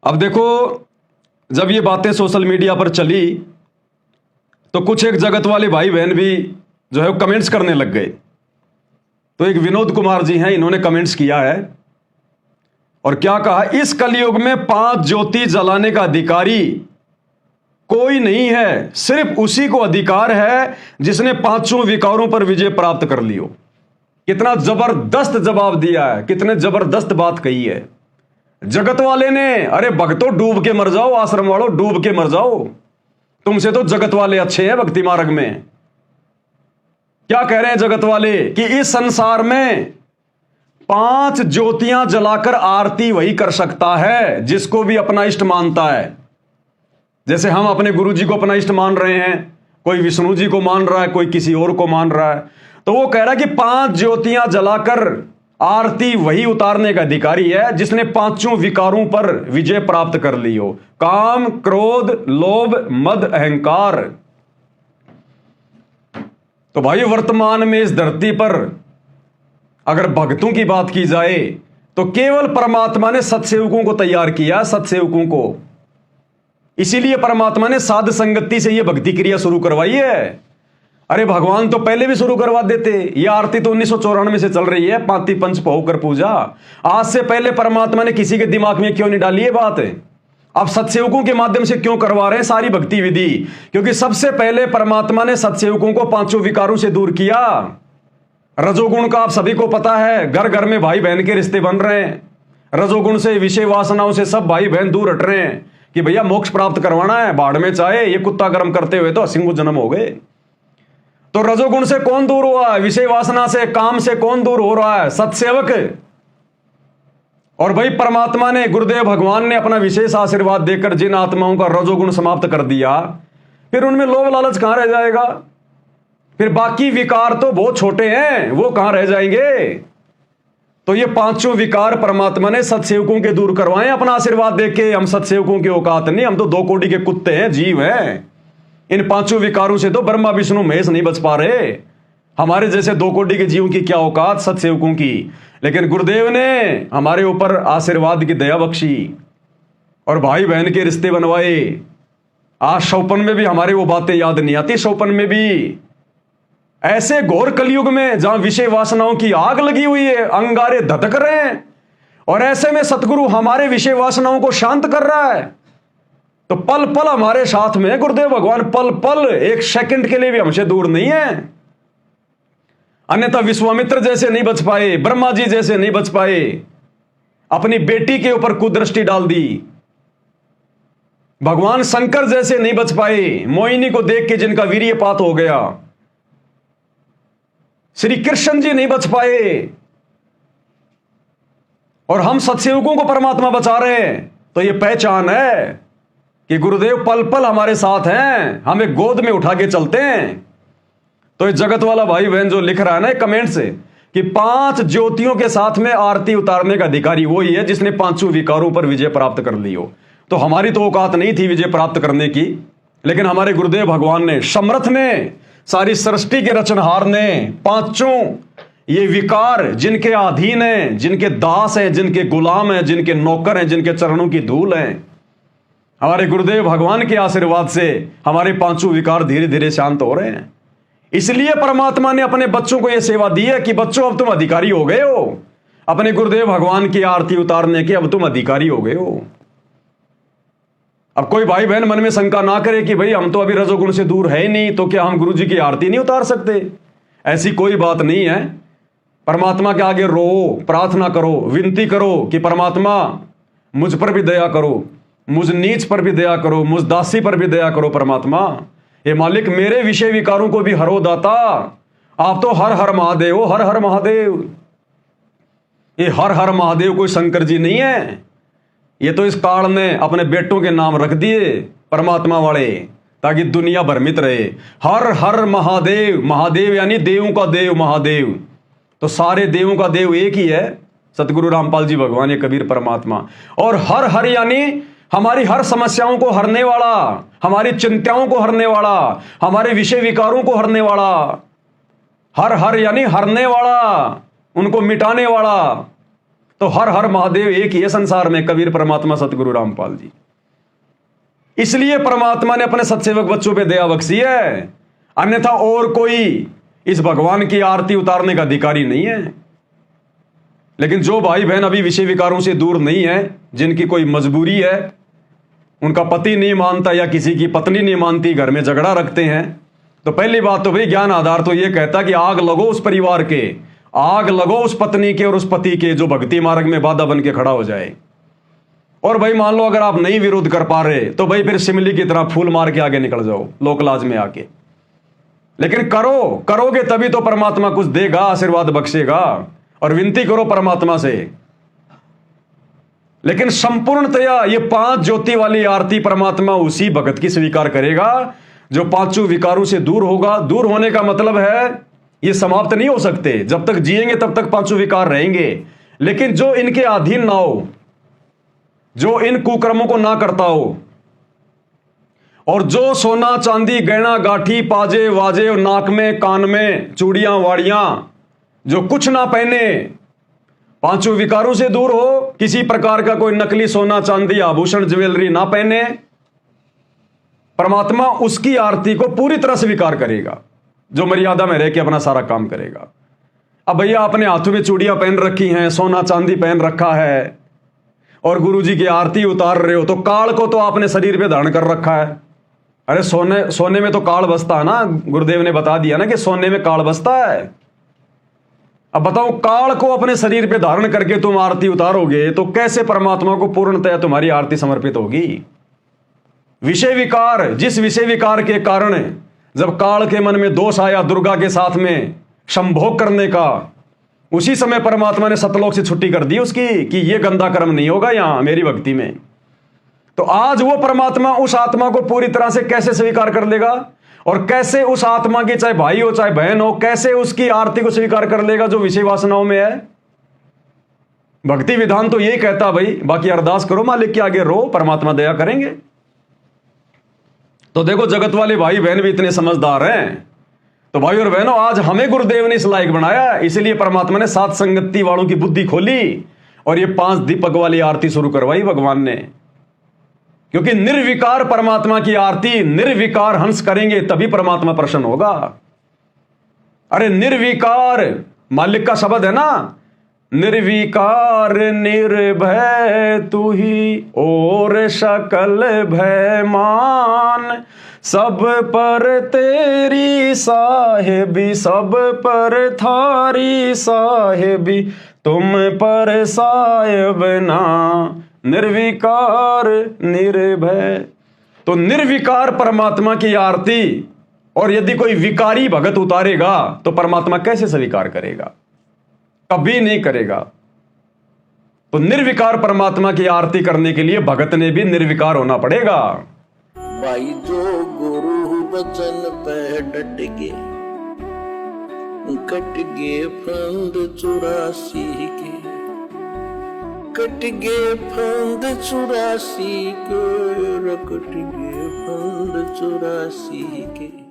अब देखो, जब ये बातें सोशल मीडिया पर चली तो कुछ एक जगत वाले भाई बहन भी जो है वो कमेंट्स करने लग गए। तो एक विनोद कुमार जी हैं, इन्होंने कमेंट्स किया है और क्या कहा, इस कलयुग में 5 ज्योति जलाने का अधिकारी कोई नहीं है, सिर्फ उसी को अधिकार है जिसने 5 विकारों पर विजय प्राप्त कर ली हो। कितना जबरदस्त जवाब दिया है, कितने जबरदस्त बात कही है जगत वाले ने। अरे भक्तों, डूब के मर जाओ, आश्रम वालों डूब के मर जाओ, तुमसे तो जगत वाले अच्छे हैं भक्ति मार्ग में। क्या कह रहे हैं जगत वाले कि इस संसार में 5 ज्योतियां जलाकर आरती वही कर सकता है जिसको भी अपना इष्ट मानता है। जैसे हम अपने गुरु जी को अपना इष्ट मान रहे हैं, कोई विष्णु जी को मान रहा है, कोई किसी और को मान रहा है। तो वो कह रहा है कि 5 ज्योतियां जलाकर आरती वही उतारने का अधिकारी है जिसने 5 विकारों पर विजय प्राप्त कर ली हो, काम, क्रोध, लोभ, मद, अहंकार। तो भाई, वर्तमान में इस धरती पर अगर भक्तों की बात की जाए तो केवल परमात्मा ने सत्सेवकों को तैयार किया, सत्सेवकों को। इसीलिए परमात्मा ने साध संगति से यह भक्ति क्रिया शुरू करवाई है। अरे भगवान तो पहले भी शुरू करवा देते। यह आरती तो 1994 से चल रही है, पाती पंच होकर पूजा। आज से पहले परमात्मा ने किसी के दिमाग में क्यों नहीं डाली ये बात? अब सत्सेवकों के माध्यम से क्यों करवा रहे हैं सारी भक्ति विधि? क्योंकि सबसे पहले परमात्मा ने सत्सेवकों को 5 विकारों से दूर किया। रजोगुण का आप सभी को पता है, घर घर में भाई बहन के रिश्ते बन रहे हैं। रजोगुण से, विषय वासनाओं से सब भाई बहन दूर हट रहे हैं कि भैया मोक्ष प्राप्त करवाना है, बाढ़ में चाहे ये कुत्ता कर्म करते हुए तो 80 जन्म हो गए। तो रजोगुण से कौन दूर हुआ है? विषय वासना से, काम से कौन दूर हो रहा है? सत्सेवक। और भाई परमात्मा ने, गुरुदेव भगवान ने अपना विशेष आशीर्वाद देकर जिन आत्माओं का रजोगुण समाप्त कर दिया, फिर उनमें लोभ लालच कहां रह जाएगा? फिर बाकी विकार तो बहुत छोटे हैं, वो कहां रह जाएंगे? तो ये 5 विकार परमात्मा ने सत्सेवकों के दूर करवाए अपना आशीर्वाद देके। हम सत्सेवकों की औकात नहीं, हम तो 2 कोटि के कुत्ते हैं, जीव हैं। इन 5 विकारों से तो ब्रह्मा विष्णु महेश नहीं बच पा रहे। हमारे जैसे 2 कोटि के जीवों की क्या औकात सत्सेवकों की। लेकिन गुरुदेव ने हमारे ऊपर आशीर्वाद की दया बख्शी और भाई बहन के रिश्ते बनवाए। आज शौपन में भी हमारे वो बातें याद नहीं आती। शौपन में भी ऐसे घोर कलयुग में जहां विषय वासनाओं की आग लगी हुई है, अंगारे धधक रहे हैं, और ऐसे में सतगुरु हमारे विषय वासनाओं को शांत कर रहा है। तो पल पल हमारे साथ में गुरुदेव भगवान, पल पल, 1 सेकंड के लिए भी हमसे दूर नहीं है। अन्यथा विश्वामित्र जैसे नहीं बच पाए, ब्रह्मा जी जैसे नहीं बच पाए, अपनी बेटी के ऊपर कुदृष्टि डाल दी। भगवान शंकर जैसे नहीं बच पाए, मोहिनी को देख के जिनका वीर्यपात हो गया। श्री कृष्ण जी नहीं बच पाए, और हम सत्सेवकों को परमात्मा बचा रहे हैं। तो यह पहचान है कि गुरुदेव पल पल हमारे साथ हैं, हमें गोद में उठा के चलते हैं। तो ये जगत वाला भाई बहन जो लिख रहा है ना कमेंट से कि 5 ज्योतियों के साथ में आरती उतारने का अधिकारी वही है जिसने 5 विकारों पर विजय प्राप्त कर ली हो। तो हमारी तो औकात नहीं थी विजय प्राप्त करने की, लेकिन हमारे गुरुदेव भगवान ने, समर्थ ने, सारी सृष्टि के रचनहार ने 5 ये विकार जिनके अधीन हैं, जिनके दास हैं, जिनके गुलाम हैं, जिनके नौकर हैं, जिनके चरणों की धूल हैं, हमारे गुरुदेव भगवान के आशीर्वाद से हमारे 5 विकार धीरे धीरे शांत हो रहे हैं। इसलिए परमात्मा ने अपने बच्चों को यह सेवा दी है कि बच्चों अब तुम अधिकारी हो गए हो अपने गुरुदेव भगवान की आरती उतारने के, अब तुम अधिकारी हो गए हो। अब कोई भाई बहन मन में शंका ना करे कि भाई हम तो अभी रजोगुण से दूर है ही नहीं, तो क्या हम गुरु जी की आरती नहीं उतार सकते? ऐसी कोई बात नहीं है। परमात्मा के आगे रो, प्रार्थना करो, विनती करो कि परमात्मा मुझ पर भी दया करो, मुझ नीच पर भी दया करो, मुझ दासी पर भी दया करो। परमात्मा, हे मालिक, मेरे विषय विकारों को भी हरो दाता। आप तो हर हर महादेव हो, हर हर महादेव। ये हर हर महादेव कोई शंकर जी नहीं है, ये तो इस काल ने अपने बेटों के नाम रख दिए परमात्मा वाले, ताकि दुनिया भ्रमित रहे। हर हर महादेव, महादेव यानी देवों का देव, महादेव। तो सारे देवों का देव एक ही है, सतगुरु रामपाल जी भगवान, ये कबीर परमात्मा। और हर हर यानी हमारी हर समस्याओं को हरने वाला, हमारी चिंताओं को हरने वाला, हमारे विषय विकारों को हरने वाला। हर हर यानी हरने वाला, उनको मिटाने वाला। तो हर हर महादेव एक ही है संसार में, कबीर परमात्मा सतगुरु रामपाल जी। इसलिए परमात्मा ने अपने सत्सेवक बच्चों पे दया बख्शी है, अन्यथा और कोई इस भगवान की आरती उतारने का अधिकारी नहीं है। लेकिन जो भाई बहन अभी विषय विकारों से दूर नहीं है, जिनकी कोई मजबूरी है, उनका पति नहीं मानता या किसी की पत्नी नहीं मानती, घर में झगड़ा रखते हैं, तो पहली बात तो भाई ज्ञान आधार तो यह कहता कि आग लगो उस परिवार के, आग लगो उस पत्नी के और उस पति के जो भक्ति मार्ग में बाधा बन के खड़ा हो जाए। और भाई मान लो अगर आप नहीं विरोध कर पा रहे तो भाई फिर शिमली की तरह फूल मार के आगे निकल जाओ लोकलाज में आके। लेकिन करोगे तभी तो परमात्मा कुछ देगा, आशीर्वाद बख्शेगा। और विनती करो परमात्मा से। लेकिन संपूर्णतया ये 5 ज्योति वाली आरती परमात्मा उसी भगत की स्वीकार करेगा जो 5 विकारों से दूर होगा। दूर होने का मतलब है ये समाप्त नहीं हो सकते, जब तक जिएंगे तब तक 5 विकार रहेंगे। लेकिन जो इनके अधीन ना हो, जो इन कुकर्मों को ना करता हो, और जो सोना चांदी गहना गाठी पाजे वाजे और नाक में कान में चूड़ियां वाड़ियां जो कुछ ना पहने, 5 विकारों से दूर हो, किसी प्रकार का कोई नकली सोना चांदी आभूषण ज्वेलरी ना पहने, परमात्मा उसकी आरती को पूरी तरह स्वीकार करेगा, जो मर्यादा में रह के अपना सारा काम करेगा। अब भैया अपने हाथों में चूड़ियां पहन रखी हैं, सोना चांदी पहन रखा है और गुरुजी की आरती उतार रहे हो, तो काल को तो आपने शरीर पे धारण कर रखा है। अरे सोने में तो काल बसता है ना, गुरुदेव ने बता दिया ना कि सोने में काल बसता है। अब बताओ, काल को अपने शरीर पे धारण करके तुम आरती उतारोगे तो कैसे परमात्मा को पूर्णतया तुम्हारी आरती समर्पित होगी। विषय विकार, जिस विषय विकार के कारण जब काल के मन में दोष आया दुर्गा के साथ में संभोग करने का, उसी समय परमात्मा ने सतलोक से छुट्टी कर दी उसकी कि यह गंदा कर्म नहीं होगा यहां मेरी भक्ति में। तो आज वो परमात्मा उस आत्मा को पूरी तरह से कैसे स्वीकार कर लेगा, और कैसे उस आत्मा की चाहे भाई हो चाहे बहन हो, कैसे उसकी आरती को स्वीकार कर लेगा जो विषय वासनाओं में है। भक्ति विधान तो यही कहता भाई, बाकी अरदास करो मालिक के आगे, रो, परमात्मा दया करेंगे। तो देखो जगत वाले भाई बहन भी इतने समझदार हैं। तो भाई और बहनों, आज हमें गुरुदेव ने इस लायक बनाया, इसलिए परमात्मा ने 7 संगति वालों की बुद्धि खोली और ये 5 दीपक वाली आरती शुरू करवाई भगवान ने। क्योंकि निर्विकार परमात्मा की आरती निर्विकार हंस करेंगे तभी परमात्मा प्रसन्न होगा। अरे निर्विकार मालिक का शब्द है ना, निर्विकार निर्भय तू ही और सकल भय मान, सब पर तेरी साहेबी सब पर थारी साहेबी, तुम पर साहेब ना, निर्विकार निर्भय। तो निर्विकार परमात्मा की आरती, और यदि कोई विकारी भगत उतारेगा तो परमात्मा कैसे स्वीकार करेगा, कभी नहीं करेगा। तो निर्विकार परमात्मा की आरती करने के लिए भगत ने भी निर्विकार होना पड़ेगा। भाई जो गुरु वचन पे डट गे, कट गे फंद 84 के, कट गे फंद 84 के, कट गे फंद 84 के।